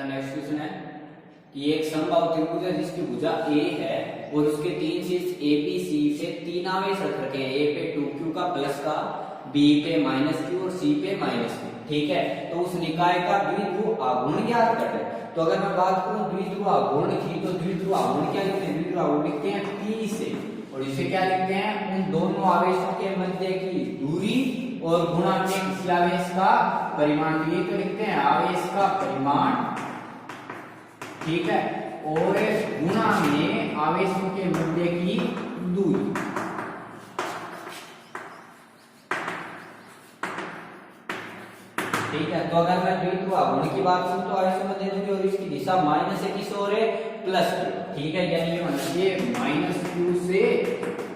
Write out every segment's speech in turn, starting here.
अच्छा next question है कि एक समबाहु त्रिभुज है जिसकी भुजा ए है और उसके तीन शीर्ष ए बी सी से तीन आवेश रख रखे हैं। ए पे 2q का प्लस का, बी पे -q और सी पे -q। ठीक है, तो उस निकाय का द्विध्रुव आघूर्ण ज्ञात कर दे। तो अगर मैं बात करूं द्विध्रुव आघूर्ण की, तो द्विध्रुव आघूर्ण क्या लिखते हैं? द्विध्रुव आघूर्ण लिखते हैं P से, और इसे क्या लिखते हैं? उन दोनों आवेशों के मध्य की दूरी और गुणा के किसी आवेश का परिमाण। ये तो लिखते हैं आवेश का परिमाण, ठीक है, और गुणा में आवेशों के मध्य की दूरी। ठीक है, तो अगर मैं द्विध्रुव आघूर्ण की बात करूं तो आवेशों में मध्य दूरी और इसकी दिशा माइनस से किस ओर है? प्लस की। ठीक है, यानी ये समझिए -q से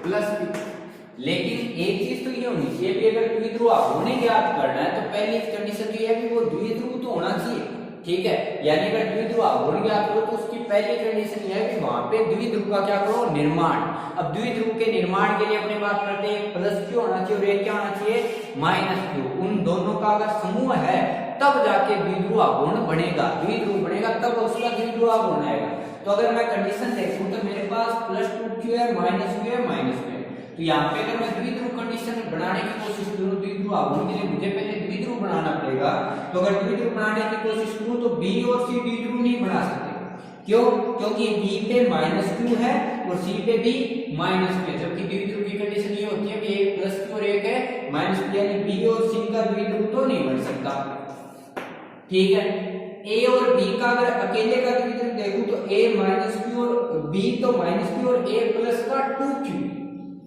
प्लस q। लेकिन एक चीज तो ये होनी चाहिए कि अगर द्विध्रुव आघूर्ण ज्ञात करना है तो पहली कंडीशन तो ये है कि वो द्विध्रुव तो होना चाहिए। ठीक है, यानी अगर द्विध्रुव आघूर्ण ज्ञात करो तो उसकी पहली कंडीशन यह है कि वहां पे द्विध्रुव का क्या करो? निर्माण। अब द्विध्रुव के निर्माण के लिए अपने बात करते हैं प्लस q होना चाहिए और एक क्या होना चाहिए? -q। उन दोनों का अगर समूह है तब जाके द्विध्रुव आघूर्ण बनेगा। द्विध्रुव बनेगा तब उसका द्विध्रुव आघूर्ण आएगा। तो अगर मैं कंडीशन देखूं तो मेरे पास +2q है, -q है, -q है। तो यहाँ पे अगर मैं द्विध्रुव कंडीशन बनाने की कोशिश करूं द्विध्रुव आघूर्ण के लिए मुझे पहले द्विध्रुव बनाना पड़ेगा। तो अगर द्विध्रुव बनाने की कोशिश करूं तो B और C द्विध्रुव नहीं बना सकते। क्यों? क्योंकि B पे -q है और C पे भी -q है, जबकि द्विध्रुव की कंडीशन ये होती है कि एक +q और एक है -q, यानी B और C का द्विध्रुव तो नहीं बन सकता। ठीक है, A और B का अगर अकेले का द्विध्रुव देखूं तो A -q और B तो -q और A प्लस का 2q।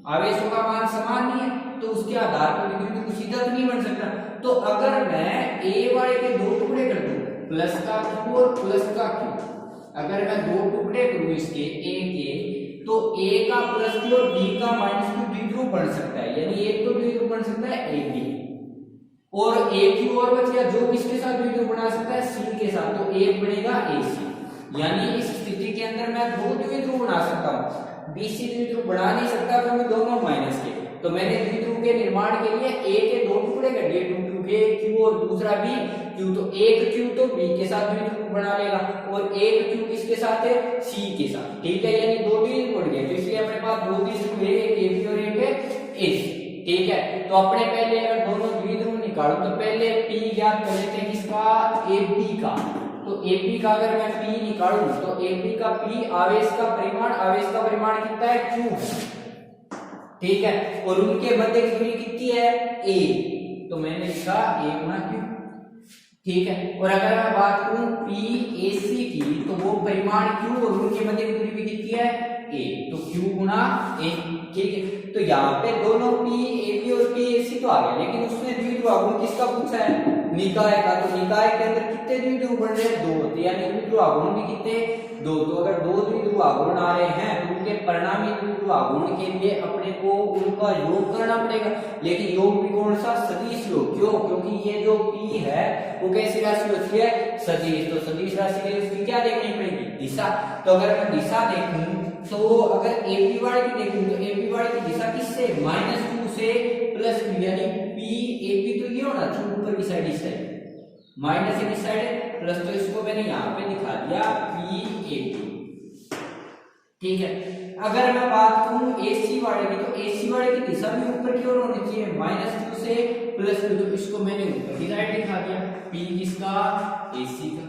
आवेशों का मान समान नहीं है तो उसके आधार पर द्विध्रुव सीधा तो नहीं बन सकता। तो अगर मैं A वाले के दो टुकड़े कर दूं, प्लस का q और प्लस का q, अगर मैं दो टुकड़े करूं इसके A के, तो A का +q और B का -q द्विध्रुव बन सकता है, यानी एक तो द्विध्रुव बन सकता है AB, और AQ और बच गया जो किसके साथ द्विध्रुव बना सकता है? C के साथ। तो एक बनेगा AC, यानी इस स्थिति के अंदर मैं दो द्विध्रुव बना सकता हूं। BC द्विध्रुव बना नहीं सकता क्योंकि दोनों माइनस के। तो मैंने द्विध्रुव के निर्माण के लिए A के दो टुकड़े कर दिए, 2q के q और दूसरा भी q। तो एक q तो B के साथ द्विध्रुव बना लेगा और एक q किसके साथ है? C के साथ। ठीक है, यानी दो द्विध्रुव बन गए। तो इसलिए अपने पास दो द्विध्रुव है, एक AB और एक है AC। ठीक है, तो अपने पहले अगर दोनों द्विध्रुव निकालूं तो पहले P ज्ञात कर लेते हैं किसका? AB का। तो AB का अगर मैं P निकालूं तो AB का P आवेश का परिमाण, आवेश का परिमाण कितना है? q है। ठीक है, और उनके मध्य की दूरी कितनी है? A। तो मैंने लिखा A गुना q। ठीक है, और अगर मैं बात करूं PAC की तो वो परिमाण q और उनके मध्य की दूरी भी कितनी है? A। तो q गुना A। ठीक है, तो यहाँ पे दोनों PAB और PAC तो आ गया, लेकिन उसने द्विध्रुव आघूर्ण किसका पूछा है? निकाय का। तो निकाय के अंदर कितने द्विध्रुव बन रहे हैं? दो होते, यानी द्विध्रुव आघूर्ण भी कितने? दो। तो अगर दो द्विध्रुव आघूर्ण आ रहे हैं तो उनके परिणामी द्विध्रुव आघूर्ण के लिए अपने को उनका योग करना पड़ेगा, लेकिन योग भी कौन सा? सदिश योग। क्यों? क्योंकि ये जो P है वो कैसी राशि होती है? सदिश। तो सदिश राशि के लिए उसकी क्या देखनी पड़ेगी? दिशा। तो अगर मैं दिशा देखूं तो अगर AB वाले की देखूं तो AB वाले की दिशा किससे? -2 से +2, यानी PAB तो ये होना चाहिए ऊपर की साइड, इस साइड, माइनस इस साइड है प्लस, तो इसको मैंने यहाँ पे दिखा दिया PAB। ठीक है, अगर मैं बात करूं AC वाले की तो AC वाले की दिशा भी ऊपर की ओर होनी चाहिए, -2 से +2, तो इसको मैंने ऊपर की साइड दिखा दिया। P किसका? AC का।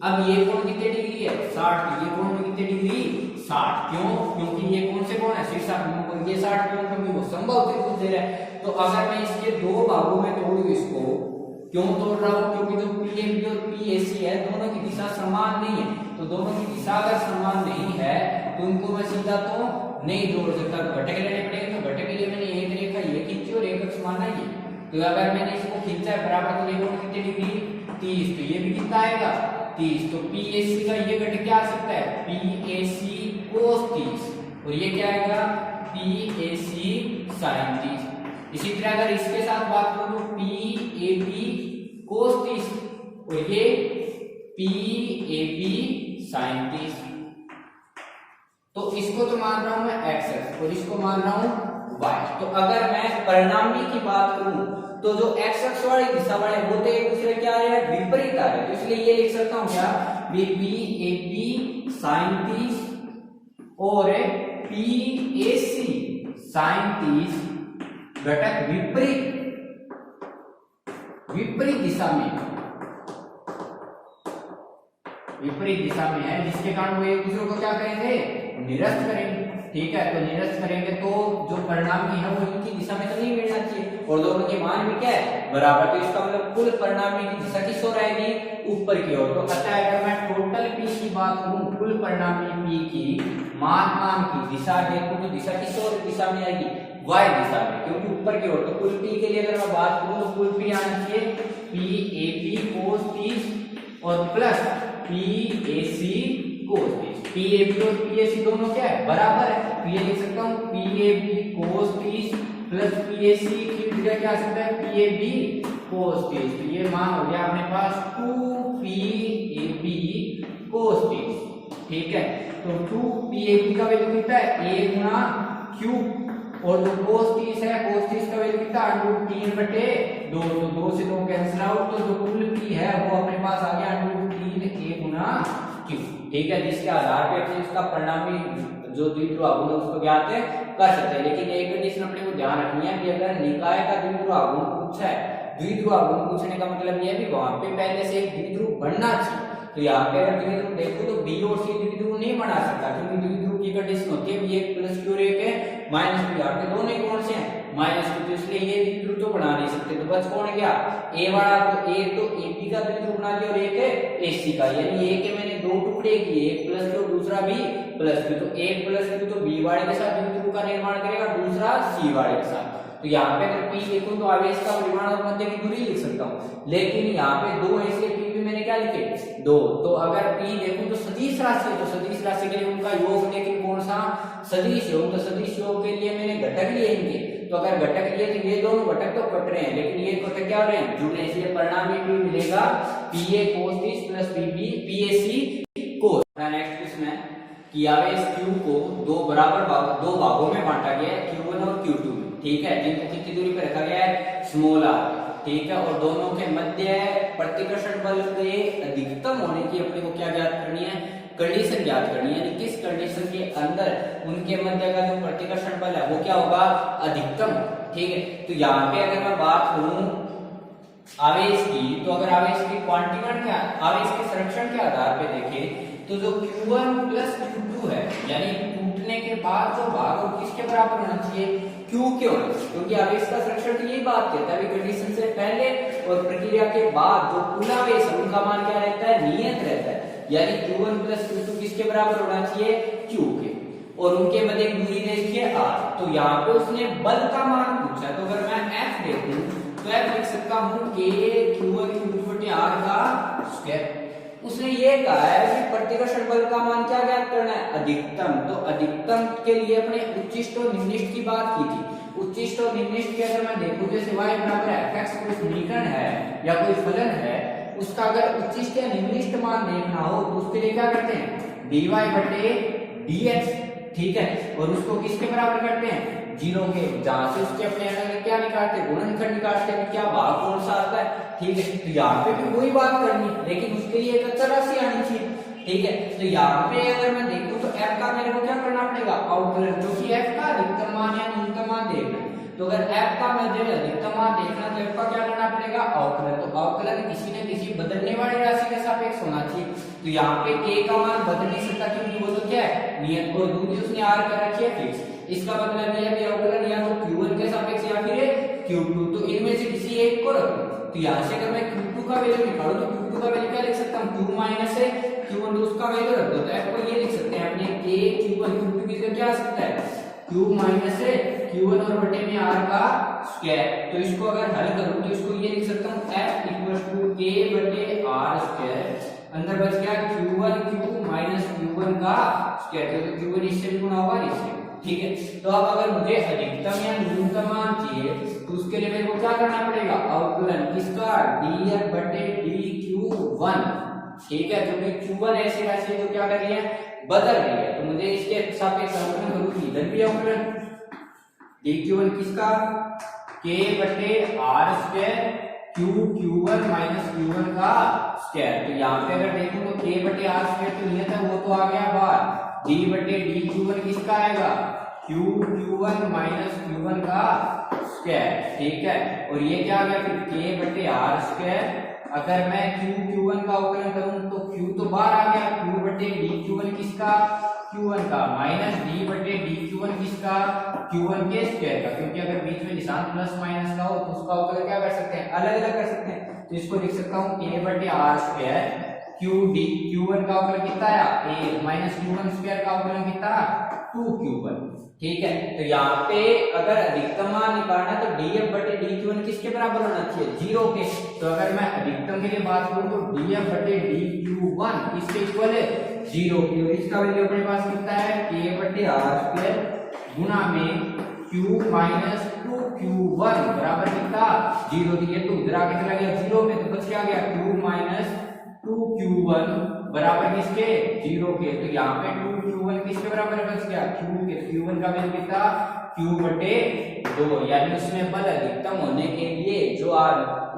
अब ये कोण कितने डिग्री है? 60। ये कोण कितने डिग्री? 60। क्यों? क्योंकि ये कौन से कोण है? शीर्षाभिमुख कोण। ये 60 क्यों? क्योंकि वो समबाहु त्रिभुज दे रहा है। तो अगर मैं इसके दो भागों में तोड़ूं इसको, क्यों तोड़ रहा हूं? क्योंकि जो PAB और PAC है दोनों की दिशा समान नहीं है। तो दोनों की दिशा अगर समान नहीं है तो उनको मैं सीधा तो नहीं जोड़ सकता, तो घटक लेने पड़ेंगे। तो घटक के लिए मैंने एक रेखा ये खींची और एक अक्ष माना ये। तो अगर मैंने इसको खींचा है बराबर, तो देखो कितने डिग्री? 30। तो ये भी कितना आएगा? 30। तो PAC का ये घटक क्या आ सकता है? PAC cos 30, और ये क्या आएगा? PAC sin 30। इसी तरह अगर इसके साथ बात करूं तो PAB cos 30 और ये PAB sin 30। तो इसको तो मान रहा हूं मैं x और इसको मान रहा हूं y। तो अगर मैं परिणामी की बात करूं तो जो x अक्ष वाली दिशा वाले वो तो एक दूसरे क्या है विपरीत आ रहे, तो इसलिए ये लिख सकता हूं क्या BPAP sin 30 और PAC sin 30 घटक विपरीत दिशा में है, जिसके कारण वो एक दूसरे को क्या करेंगे निरस्त करेंगे। ठीक है, तो निरस्त करेंगे तो जो परिणामी है वो इनकी दिशा में तो नहीं मिलना चाहिए और दोनों के मान भी क्या है बराबर, तो इसका मतलब कुल परिणामी की दिशा किस ओर आएगी ऊपर की ओर। तो अतः अगर मैं टोटल P की बात करूं, कुल परिणामी P की मान की दिशा देखूं तो दिशा किस ओर दिशा में आएगी y दिशा में, क्योंकि ऊपर की ओर। तो कुल P के लिए अगर मैं बात करूं तो कुल P आना चाहिए PAP cos 30 और प्लस PAC cos 30। PAP और PAC दोनों क्या है बराबर है, तो ये लिख सकता हूं PAP cos 30 प्लस PAC की जगह क्या आ सकता है PAB cos 30। तो ये मान हो गया अपने पास 2PAB cos 30। ठीक है, तो 2PAB का वैल्यू कितना है a गुना q और जो cos 30 है cos 30 का वैल्यू कितना √3/2, तो 2 से 2 कैंसिल आउट, तो जो कुल P है वो अपने पास आ गया √3a गुना q। ठीक है, जिसके आधार पे अपने इसका परिणामी जो द्विध्रुव आघूर्ण उसको ज्ञात कर सकते हैं। लेकिन एक कंडीशन अपने को ध्यान रखनी है कि अगर निकाय का द्विध्रुव आघूर्ण पूछा है, द्विध्रुव आघूर्ण पूछने का मतलब यह है कि वहां पे पहले से एक द्विध्रुव बनना चाहिए। तो यहाँ पे अगर द्विध्रुव देखो तो B और C द्विध्रुव नहीं बना सकता, क्योंकि द्विध्रुव की कंडीशन होती है B1 प्लस Q और एक है माइनस Q। यहाँ पे दोनों ही कौन से हैं -2, तो इसलिए ये द्विध्रुव तो बना नहीं सकते। तो बस कौन गया A वाला, तो एक तो AP का द्विध्रुव बना दिया और एक है AC का, यानी A के मैंने दो टुकड़े किए, एक प्लस Q दूसरा B प्लस Q। तो एक प्लस Q तो B वाले के साथ द्विध्रुव का निर्माण करेगा, दूसरा C वाले के साथ। तो यहाँ पे अगर P देखूं तो आवेश का परिमाण और मध्य की दूरी लिख सकता हूँ, लेकिन यहाँ पे दो ऐसे P भी मैंने क्या लिखे दो। तो अगर P देखूं तो सदिश राशि है, तो सदिश राशि के लिए उनका योग, लेकिन कौन सा सदिश योग, तो सदिश योग के लिए मैंने घटक लिए इनके। तो अगर घटक लिए तो ये दोनों घटक तो कट रहे हैं, लेकिन ये घटक क्या हो रहे हैं जुड़ रहे हैं, इसलिए परिणाम में भी मिलेगा PA cos 30 plus PAC cos। Next question है कि आवेश Q को दो भागों में बांटा गया है, Q1 और Q2। ठीक है, जिनको कितनी दूरी पर रखा गया है स्मॉल r। ठीक है, और दोनों के मध्य प्रतिकर्षण बल के अधिकतम होने की अपने को क्या ज्ञात करनी है कंडीशन ज्ञात करनी है, यानी किस कंडीशन के अंदर उनके मध्य का जो प्रतिकर्षण बल है वो क्या होगा अधिकतम। ठीक है, तो यहाँ पे अगर मैं बात करूं आवेश की, तो अगर आवेश की क्वांटिकरण क्या आवेश के संरक्षण के आधार पे देखें तो जो Q1 प्लस Q2 है, यानी टूटने के बाद जो भाग वो किसके बराबर होना चाहिए Q के होना चाहिए, क्योंकि आवेश का संरक्षण तो यही बात कहता है कंडीशन से पहले और प्रक्रिया के बाद जो कुल आवेश है उनका मान क्या रहता है नियत रहता है, यानी Q1 प्लस Q2 किसके बराबर होना चाहिए Q के, और उनके मध्य एक दूरी देखिए r। तो यहाँ पे उसने बल का मान पूछा है, तो अगर मैं F देखूं तो F लिख सकता हूं K Q1 Q2/r का स्क्वायर। उसने ये कहा है कि प्रतिकर्षण बल का मान क्या ज्ञात करना है अधिकतम। तो अधिकतम के लिए अपने उच्चिष्ट और निम्निष्ठ की बात की थी। उच्चिष्ट और निम्निष्ठ के अगर मैं देखूं जैसे y बराबर fx कोई समीकरण है या कोई फलन है, उसका अगर उच्चिष्ट या निम्निष्ठ मान देखना हो तो उसके लिए क्या करते हैं dy/dx। ठीक है, और उसको किसके बराबर करते हैं 0 के, जहां से उसके अपने अंदर क्या निकालते हैं गुणनखंड निकालते हैं, क्या भाग कौन सा आता है। ठीक है, तो यहाँ पे भी वही बात करनी, लेकिन उसके लिए एक अचर राशि आनी चाहिए। ठीक है, तो यहाँ पे अगर मैं देखूं तो f का मेरे को क्या करना पड़ेगा अवकलन, जो कि f का अधिकतम मान या न्यूनतम मान देखना है। तो अगर f का मध्य में अधिकतम मान देखना तो f का क्या करना पड़ेगा अवकलन। तो अवकलन किसी न किसी बदलने वाली राशि के सापेक्ष होना चाहिए। तो यहाँ पे k का मान बदल नहीं सकता, क्योंकि वो तो क्या है नियत, और दूसरी उसने r कर रखी है फिक्स। इसका मतलब यह है अवकलन या तो Q1 के सापेक्ष या फिर Q2, तो इनमें से किसी एक को रखो। तो यहाँ से अगर मैं Q2 का वैल्यू निकालूं तो Q2 का वैल्यू क्या लिख सकता हूँ Q माइनस है Q1, तो उसका वैल्यू रख दो। तो f को ये लिख सकते हैं अपने K Q1 Q2 की जगह क्या आ सकता है Q माइनस है Q1 और बटे में r का स्क्वायर। तो इसको अगर हल करूं तो इसको ये लिख सकता हूँ f = K बटे r स्क्वायर, अंदर बच गया Q1 Q माइनस Q1 का स्क्वायर, तो Q1 इससे भी गुणा होगा इससे। ठीक है, तो अब अगर मुझे अधिकतम या न्यूनतम मान चाहिए तो उसके लिए मेरे को क्या करना पड़ेगा अवकलन किसका df/dq1। ठीक है, क्योंकि Q1 ऐसी राशि जो क्या कर रही है बदल रही है, तो मुझे इसके सापेक्ष अवकलन करूंगी इधर भी अवकलन dq1 किसका k बटे are square Q1 minus Q1 का स्क्वायर। तो यहाँ पे अगर देखूं तो k बटे आर स्क्वायर तो नियत है, वो तो आ गया बाहर। d बटे डी Q1 किसका आएगा? Q1 माइनस Q1 का स्क्वायर, ठीक है। और ये क्या आ गया फिर k बटे आर स्क्वायर। अगर मैं Q1 का अवकलन करूं तो Q तो बाहर आ गया, Q बटे डी Q1 किसका? Q1 का, माइनस d बटे डी Q1 किसका? Q1 के स्क्वायर का। क्योंकि अगर बीच में निशान प्लस माइनस का हो तो उसका अवकलन क्या कर सकते हैं? अलग अलग कर सकते हैं। तो इसको लिख सकता हूं a बटे आर स्क्वायर Q1 का अवकलन कितना आया? a माइनस Q1 स्क्वायर का अवकलन कितना? 2Q1, ठीक है। तो यहाँ पे अगर अधिकतम मान निकालना है तो df बटे डी Q1 किसके बराबर होना चाहिए? 0 के। तो अगर मैं अधिकतम के लिए बात करूं तो df बटे डी Q1 किसके इक्वल है? 0 की। और इसका वैल्यू अपने पास कितना है? k बटे आर स्क्वायर गुना में q माइनस 2Q1 बराबर कितना? 0। तो ये तो उधर आके चला गया 0 में, तो बच क्या गया? q माइनस 2Q1 बराबर किसके? 0 के। तो यहाँ पे 2Q1 किसके बराबर बच गया? q के। Q1 का वैल्यू कितना? q बटे 2। यानी उसमें बल अधिकतम होने के लिए जो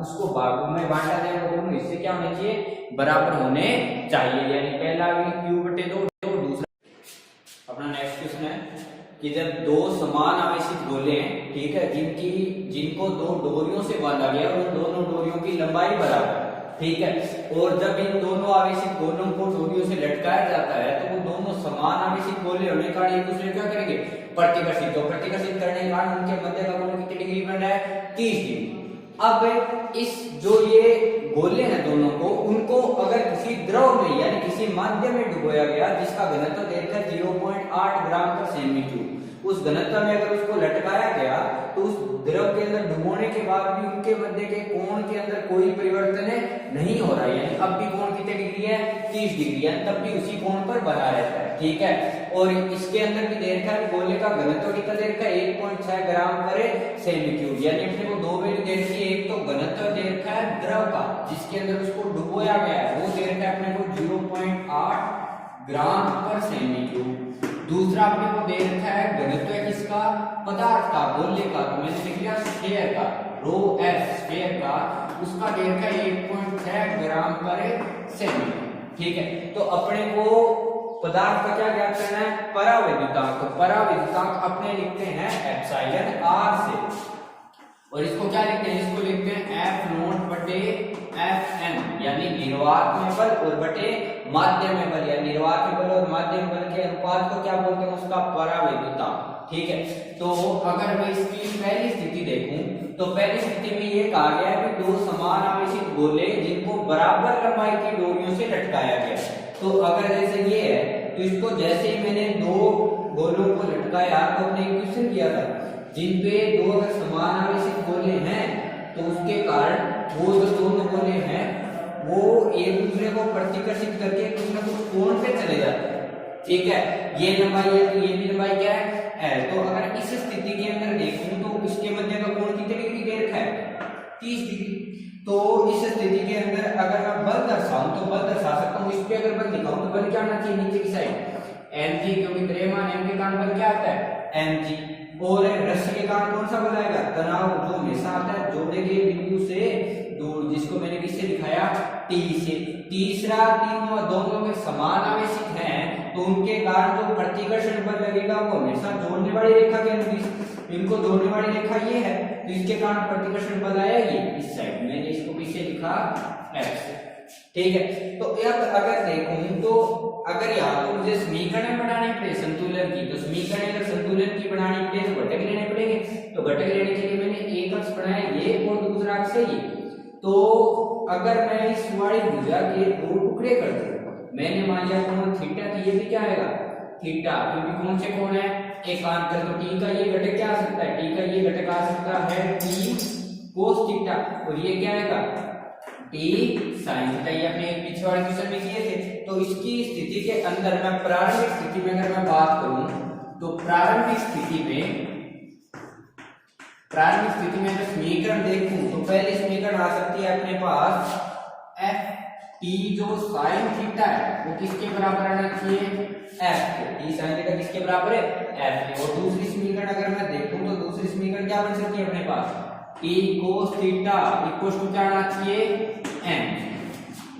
उसको भागों में बांटा जाएगा दोनों हिस्से क्या होने चाहिए? बराबर होने चाहिए। यानी पहला भी q बटे 2। दूसरा अपना नेक्स्ट क्वेश्चन है कि जब दो समान आवेशित गोले हैं, ठीक है, जिनको दो डोरियों से बांधा गया और उन दोनों डोरियों की लंबाई बराबर, ठीक है, और जब इन दोनों आवेशित गोलों को डोरियों से लटकाया जाता है तो वो दोनों समान आवेशित गोले होने के कारण एक दूसरे क्या करेंगे? प्रतिकर्षित। तो प्रतिकर्षित करने के कारण उनके मध्य का कोण कितनी डिग्री बन रहा है? 30 डिग्री। अब इस जो ये गोले हैं दोनों को, उनको अगर किसी द्रव में यानी किसी माध्यम में डुबोया गया जिसका घनत्व देखकर 0.8 ग्राम पर सेमी, उस घनत्व में अगर उसको लटकाया गया तो उस द्रव के अंदर डुबोने के बाद भी उनके मध्य के कोण के अंदर कोई परिवर्तन नहीं हो रहा है। यानी अब भी कोण कितने डिग्री है? 30 डिग्री है, तब भी उसी कोण पर बना रहता है, ठीक है। और इसके अंदर भी दे रखा है गोले का घनत्व कितना दे रखा है? 1.6 ग्राम पर सेमी क्यूब। यानी अपने को दो वैल्यू दे रखी है, एक तो घनत्व दे रखा है द्रव का जिसके अंदर उसको डुबोया गया है, वो दे रखा है अपने को 0.8 ग्राम पर सेमी क्यूब। दूसरा अपने को दे रखा है घनत्व किसका? पदार्थ का, गोले का। तो मैंने लिख लिया स्फीयर का, रो एस स्फीयर का, उसका दे रखा है 1.6 ग्राम पर सेमी, ठीक है। तो अपने को पदार्थ का क्या ज्ञात करना है? परावैद्युतांक। तो परावैद्युतांक अपने लिखते हैं एप्सिलॉन आर से, और इसको क्या लिखते हैं? इसको लिखते हैं एफ नॉट बटे एफ एन, यानी निर्वात में बल और बटे माध्य में बल, या निर्वात में बल और माध्य में बल के अनुपात को क्या बोलते हैं? उसका परावैद्युतांक, ठीक है। तो अगर मैं इसकी पहली स्थिति देखूं तो पहली स्थिति में ये कहा गया है कि दो समान आवेशित गोले जिनको बराबर लंबाई की डोरियों से लटकाया गया। तो अगर जैसे ये है तो इसको जैसे ही मैंने दो गोलों को लटकाया तो हमने क्वेश्चन किया था जिन पे दो अगर समान आवेशित गोले हैं तो उसके कारण वो जो दोनों गोले हैं वो एक दूसरे को प्रतिकर्षित करके कुछ ना कुछ कोण पे चले जाते हैं, ठीक है। ये लंबाई है तो ये भी लंबाई क्या है? तो अगर इस स्थिति के अंदर देखूं तो इसके मध्य का कोण कितने डिग्री दे रखा है? 30 डिग्री। तो इस स्थिति के अंदर अगर मैं बल दर्शाऊं तो बल दर्शा सकता हूं। इस पे अगर बल दिखाऊं तो बल क्या आना चाहिए? नीचे की साइड mg, क्योंकि द्रव्यमान m के कारण बल क्या आता है? mg। और रस्सी के कारण कौन सा बल आएगा? तनाव, जो हमेशा आता है जोड़े के बिंदु से दूर, जिसको मैंने किससे दिखाया? T से। तीसरा, तीनों दोनों में समान आवेशित हैं तो उनके कारण जो प्रतिकर्षण बल लगेगा वो हमेशा जोड़ने वाली रेखा के अनुदिश, इनको जोड़ने वाली रेखा ये है तो इसके कारण प्रतिकर्षण बल आया ये इस साइड। मैंने इसको किससे लिखा? F से, ठीक है। तो अब अगर देखूं तो अगर यहाँ तो मुझे समीकरण बनाने पड़े संतुलन की, तो समीकरण अगर संतुलन की बनानी पड़े तो घटक लेने पड़ेंगे। तो घटक लेने के लिए मैंने एक अक्ष बनाया ये और दूसरा अक्ष ये। तो अगर मैं इस वाली भुजा के दो टुकड़े कर दूं, मैंने मान लिया कोण थीटा, तो ये भी क्या आएगा? थीटा, क्योंकि कौन से कोण है? एकांतर। तो टी का ये घटक क्या आ सकता है? टी का ये घटक आ सकता है टी कोस थीटा, और ये क्या आएगा? T sine theta. ये अपने एक पीछे वाले क्वेश्चन में किए थे। तो इसकी स्थिति के अंदर मैं प्रारंभिक स्थिति में अगर मैं बात करूं तो प्रारंभिक स्थिति में अगर समीकरण देखूं तो पहले समीकरण आ सकती है अपने पास एफ टी जो साइन थीटा है वो किसके बराबर आना चाहिए? एफ के। टी साइन थीटा किसके बराबर है? एफ के। और दूसरी समीकरण अगर मैं देखूं तो दूसरी समीकरण क्या बन सकती है अपने पास? T cos theta equal to क्या आना चाहिए एम।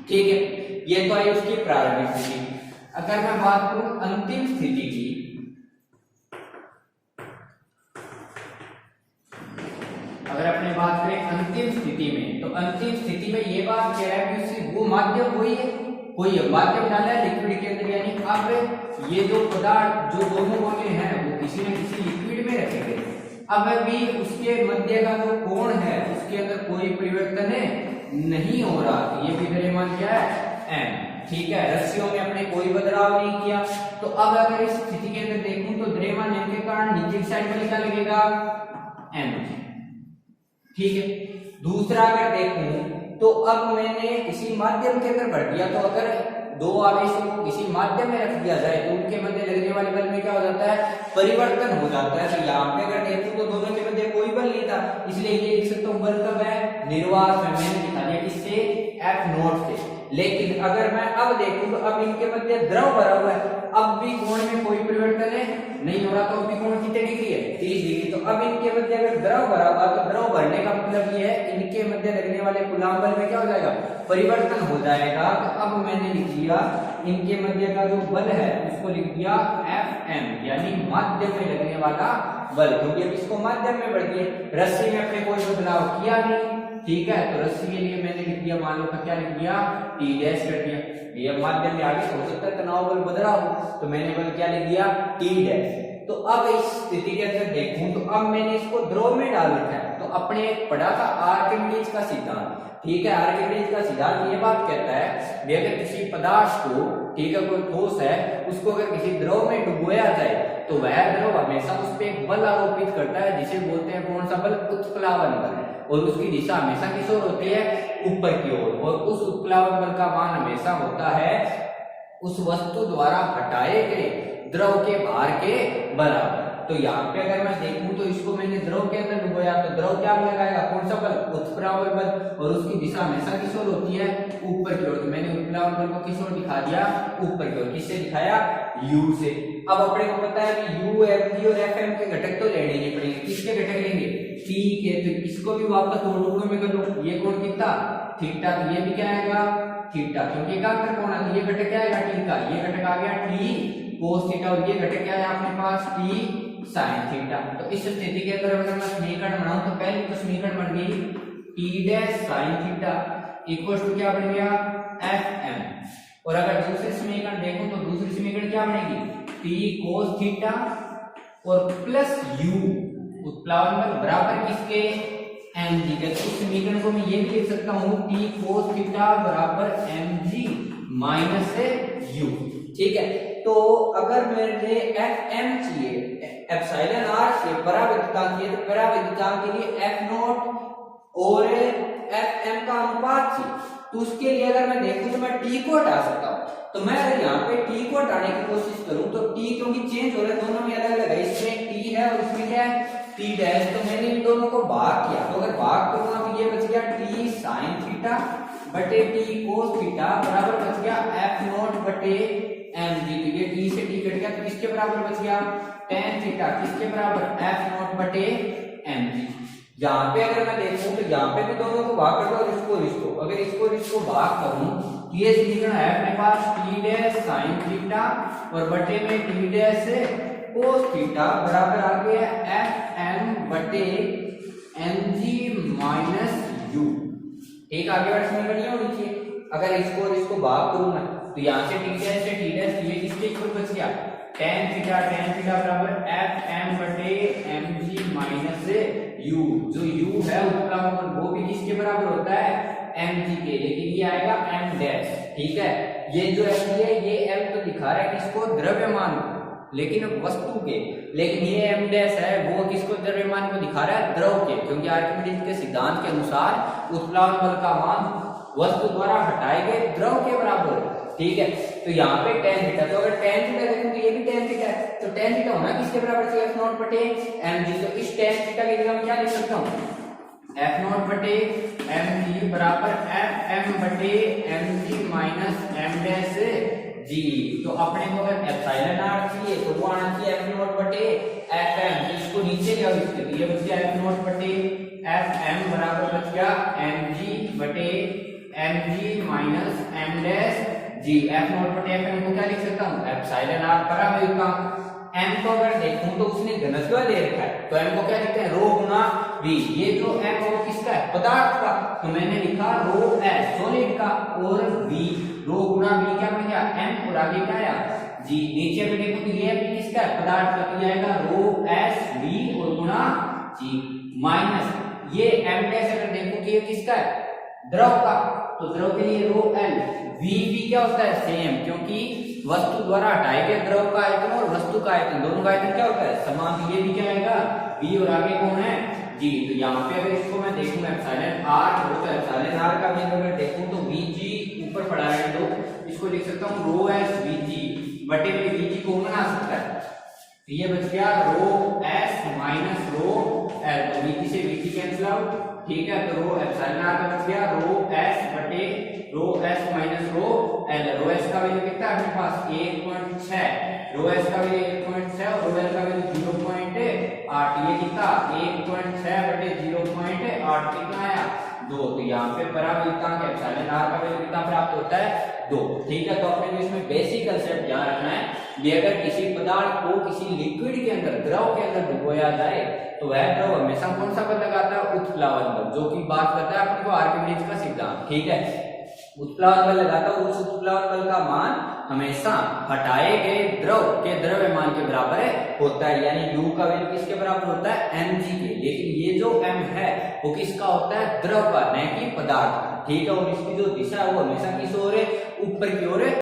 ठीक है, ये तो आई उसकी प्रारंभिक स्थिति। अगर मैं बात करूं अंतिम स्थिति की, अगर अपने बात करें अंतिम स्थिति में, तो अंतिम स्थिति में ये बात कह रहा है कि उससे वो माध्यम वही है, कोई माध्यम डाला है लिक्विड के अंदर, यानी अब ये जो पदार्थ जो दोनों वाले हैं वो किसी न किसी लिक्विड में रखे गए। अब भी उसके मध्य का जो कोण है उसके अंदर कोई परिवर्तन नहीं हो रहा, तो ये भी द्रव्यमान क्या है m। ठीक है, रस्सियों में अपने कोई बदलाव नहीं किया। तो अब अगर इस स्थिति के अंदर देखूं तो द्रव्यमान m के कारण नीचे की साइड में क्या लगेगा m। ठीक है, दूसरा अगर देखूं तो अब मैंने इसी माध्यम के अंदर भर दिया, तो अगर दो आवेशों को किसी माध्यम में रख दिया जाए तो उनके मध्य लगने वाले बल में क्या हो जाता है परिवर्तन हो जाता है। तो यहाँ पे अगर देखूं तो दोनों के मध्य कोई बल नहीं था, इसलिए ये लिख सकता हूँ बल कब है निर्वात में, मैंने दिखा दिया किससे एफ नॉट से। लेकिन अगर मैं अब देखूं तो अब इनके मध्य द्रव भरा हुआ है, अब भी कोण में कोई परिवर्तन नहीं हो रहा, तो अभी कोण कितने डिग्री है 30 डिग्री। तो अब इनके मध्य अगर द्रव भरा हुआ तो द्रव भरने का मतलब ये है इनके मध्य लगने वाले कूलम्ब बल में क्या हो जाएगा परिवर्तन हो जाएगा। तो अब मैंने लिख दिया इनके मध्य का जो बल है उसको लिख दिया Fm, यानी माध्यम में लगने वाला बल, क्योंकि अब इसको माध्यम में बढ़ दिए, रस्सी में अपने कोई बदलाव किया नहीं। ठीक है, तो रस्सी के लिए मैंने लिख दिया मान लो क्या लिख दिया T डैश कर दिया, ये माध्यम में आगे हो सकता है तनाव बल बदला हो, तो मैंने बल क्या लिख दिया T डैश। तो अब इस स्थिति के अंदर देखूं तो अब मैंने इसको द्रव में डाल रखा है, तो अपने पढ़ा था आर्किमिडीज का सिद्धांत। ठीक है, आर्किमिडीज का सिद्धांत ये बात कहता है कि अगर किसी पदार्थ को, ठीक है कोई ठोस है, उसको अगर किसी द्रव में डुबोया जाए तो वह द्रव हमेशा उस पर एक बल आरोपित करता है जिसे बोलते हैं कौन सा बल उत्प्लावन बल, और उसकी दिशा हमेशा किस ओर होती है ऊपर की ओर, और उस उत्प्लावन बल का मान हमेशा होता है उस वस्तु द्वारा हटाए गए द्रव के भार के बराबर। तो यहाँ पे अगर मैं देखूं तो इसको मैंने द्रव के अंदर डुबोया तो द्रव क्या लगाएगा कौन सा बल उत्प्लावन बल, और उसकी दिशा हमेशा किस ओर होती है ऊपर की ओर। तो मैंने उत्प्लावन बल को किस ओर दिखा दिया ऊपर की ओर, किससे दिखाया u से। अब अपने को पता है कि u mg और fm के घटक तो लेने नहीं पड़ेंगे, किसके घटक लेंगे t के, तो इसको भी वापस दो टुकड़ों में कर लो, ये कोण कितना थीटा, तो ये भी क्या आएगा थीटा, क्योंकि एकाग्र कोण है, ये घटक क्या आएगा t का, ये घटक आ गया t cos थीटा, और ये घटक क्या है अपने पास t sin थीटा। तो इस स्थिति के अंदर अगर मैं समीकरण बनाऊं तो पहले तो समीकरण बन गई t dash sin theta equal to क्या बन गया fm, और अगर दूसरे समीकरण देखूं तो दूसरी समीकरण क्या बनेगी t cos थीटा और प्लस u उत्प्लावन बल बराबर किसके mg के। तो इस समीकरण को मैं ये भी लिख सकता हूं t cos थीटा बराबर mg माइनस u। ठीक है, तो अगर मेरे fm चाहिए एप्सिलॉन r से परावैद्युतांक चाहिए, तो परावैद्युतांक के लिए f नॉट और fm का अनुपात चाहिए, तो उसके लिए अगर मैं देखूं तो मैं t को हटा सकता हूं। तो मैं अगर यहाँ पे t को हटाने की कोशिश करूं तो t क्योंकि चेंज हो रहा है, दोनों में अलग अलग है, इसमें t है और इसमें क्या है t डैश, तो मैंने इन दोनों को भाग किया, तो अगर भाग करूंगा तो ये बच गया t sin थीटा बटे t cos थीटा बराबर बच गया f नॉट बटे mg। तो ये t से t कट गया तो किसके बराबर बच गया tan थीटा, किसके बराबर f नॉट बटे mg। यहाँ पे अगर मैं देखूं तो यहाँ पे भी दोनों को भाग कर दो, इसको अगर इसको भाग करूं तो ये समीकरण है अपने पास t डैश sin थीटा और बटे में t डैश cos थीटा बराबर आ गया fm बटे mg माइनस u। एक आगे वाला समीकरण ये होनी चाहिए, अगर इसको भाग करूं ना तो यहाँ से t डैश से t डैश ये किसके इक्वल बच गया tan थीटा बराबर fm बटे mg माइनस u। जो u है उत्प्लावन बल वो भी किसके बराबर होता है mg के, लेकिन ये आएगा m डैश। ठीक है, ये जो m है ये m तो दिखा रहा है किसको द्रव्यमान को, लेकिन वस्तु के, लेकिन ये m डैश है वो किसको द्रव्यमान को दिखा रहा है द्रव के, क्योंकि आर्किमिडीज के सिद्धांत के अनुसार उत्प्लावन बल का मान वस्तु द्वारा हटाए गए द्रव के बराबर। ठीक है, तो यहाँ पे tan थीटा, तो अगर tan थीटा देखूं तो ये भी tan थीटा है, तो tan थीटा होना किसके बराबर चाहिए f नॉट बटे mg। तो इस tan थीटा की जगह मैं क्या लिख सकता हूँ f नॉट बटे mg बराबर fm बटे mg minus m dash g। तो अपने को अगर एप्सिलॉन r चाहिए तो वो आना चाहिए f नॉट बटे fm, तो इसको नीचे ले आओ, इसके लिए बच गया f नॉट बटे एफ एम बराबर बच गया एम जी बटे M G minus M dash G. F naught बटे एफ एम को क्या लिख सकता हूँ, एप्सिलॉन आर परावैल्यूक का। एम को अगर देखूं तो उसने घनत्व दे रखा है, तो एम को क्या लिखते हैं, रो गुना वी। ये जो एम है वो किसका है, पदार्थ का, तो मैंने लिखा रो एस सॉलिड का, और वी रो गुना वी क्या बन गया एम, और आगे क्या आया जी। नीचे में देखो तो ये भी किसका है, पदार्थ का, तो आएगा रो एस वी और गुना जी माइनस ये एम डैश। अगर देखो कि ये किसका है, द्रव का, तो द्रव के लिए रो एल। वी भी क्या होता है सेम, क्योंकि वस्तु द्वारा हटाए गए द्रव का आयतन और वस्तु का आयतन दोनों का आयतन क्या होता है समान, तो ये भी क्या आएगा वी, और आगे कौन है जी। तो यहाँ पे अगर इसको मैं देखूं एप्सिलॉन आर, तो एप्सिलॉन आर का वैल्यू अगर देखूं तो वी जी ऊपर पड़ा है, तो इसको लिख सकता हूँ रो एस वी जी बटे में वी जी कॉमन आ सकता है, तो ये बच गया rho S minus rho L. तो वी से वी कैंसिल आउट, ठीक है, तो रो एप्सिलॉन आर का बच गया रो एस बटे rho S minus rho L. Rho S का वैल्यू कितना है अपने पास 1.6, रो एस का वैल्यू 1.6 और रो एल का वैल्यू 0.8। ये कितना 1.6 बटे 0.8 कितना आया 2। तो यहाँ पे परावैल्यूकता के एप्सिलॉन आर का वैल्यू कितना प्राप्त होता है 2, ठीक है। तो अपने को इसमें बेसिक कांसेप्ट ध्यान रखना है कि अगर किसी पदार्थ को किसी लिक्विड के अंदर द्रव के अंदर डुबोया जाए तो वह द्रव हमेशा कौन सा पद लगाता है, उत्प्लावन बल, जो कि बात करता है अपने को आर्किमिडीज का सिद्धांत, ठीक है। उत्प्लावन बल लगाता है, उस उत्प्लावन बल का मान हमेशा हटाए गए द्रव के द्रव्यमान के बराबर होता है, यानी u का वैल्यू किसके बराबर होता है mg के। लेकिन ये जो m है वो किसका होता है, द्रव का, न कि पदार्थ का, ठीक है। और इसकी जो दिशा है वो हमेशा किस ओर है, ऊपर की ओर है।